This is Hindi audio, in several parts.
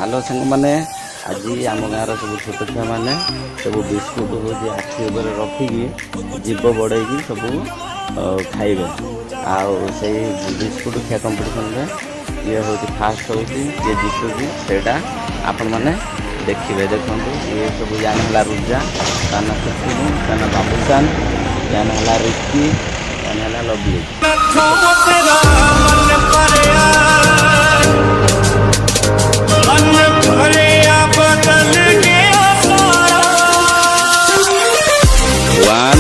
हेलो सांग मैंने आज आम गाँव सब छोट छुआ मैंने सब बिस्कुट हूँ आखि रखिकी जीव बड़े सब खाइबे आउ से बिस्कुट खिया कंपिटिशन ये हूँ फास्ट हो जीतुची से आपण मैंने देखिए देखो ये सब यान है रुजा ताना सुखिलू ताना बाबूसान यान है रिक्की यान है lovely one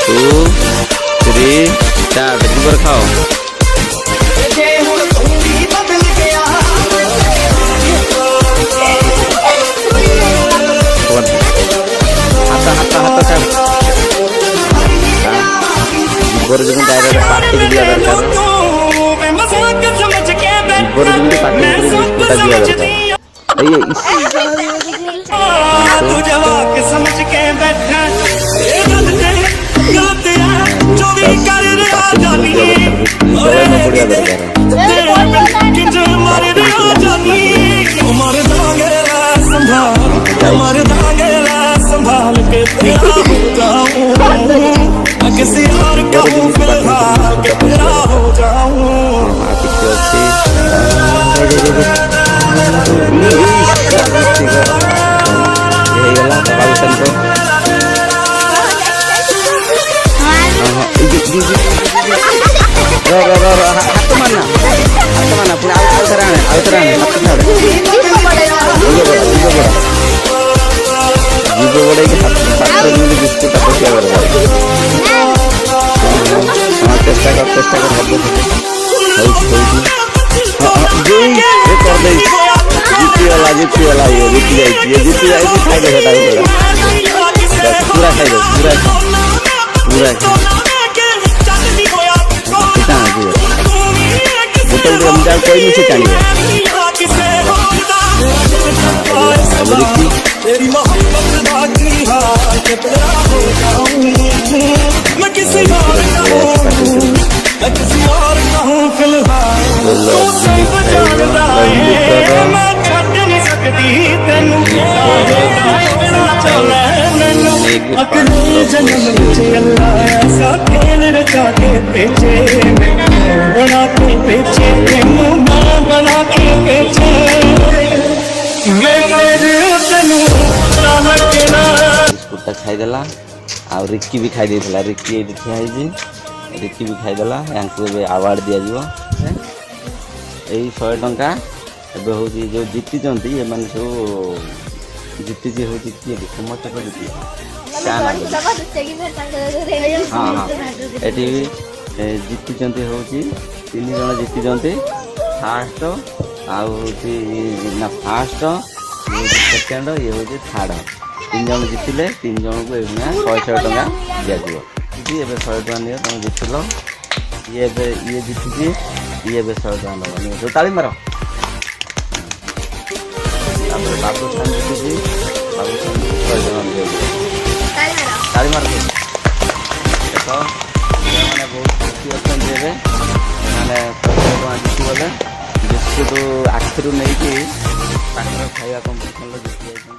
two three start ऊपर खाओ हाथ हाथ हाथ जीवर जो डायरेक्ट पार्टी दिया दरकार जीवर जो पार्टी बिस्कुटा दिया दरकार समझ के बैठा जो भी कर जानी संभाल के किसी और का फिलहाल के तेरा हो जाऊं हाथ मारना पूरा आउथरा हाथ छाड़ जीव बड़े बिस्कुट चेष्टा कर जीतीगला ये जीती जाए खाइदे पूरा खाइदे पूरा बोतल रमजान कोई नहीं से टांगे तेरी मोहब्बत बाकी हाल के तेरा हो जाऊं मैं किसी और का हूं मैं किसी और का हूं फिलहाल तू सिर्फ जानता है मैं छੱਡ नहीं सकती तेनू अगले जन्म में अल्लाह ऐसा खेल रचा के पेचे बना के पेचे तेनू बना के पेचे बिस्कुटा खाईदेला आ रिक्की भी खाई देला रिक्की ये ठिया रिक्की भी खाईदेला यांकु अवार्ड दिया जीवो यही 100 टंका एबे होची जो जीती जंती ये माने सब जीती जे होची किए समस्त को जीती हां एटी जीती जंती होची 3 जण जीती जंती फास्ट आउ ना फास्ट सेकेंड ये हूँ थर्ड 3 जन जीतिले 3 जन को 100 टंका दिया जी 100 टंका नि तुम जीतल ये जीति ये 100 टंका दबा जो ताली मार बाबूसान जीति बाबूसान 100 टंका ताली मार देख मैंने बहुत खुशी अच्छा मैंने 100 टंका जीति गले बिस्कुट आखिर नहीं कि खाଇବା कम्पिटिशन जीति जाइए।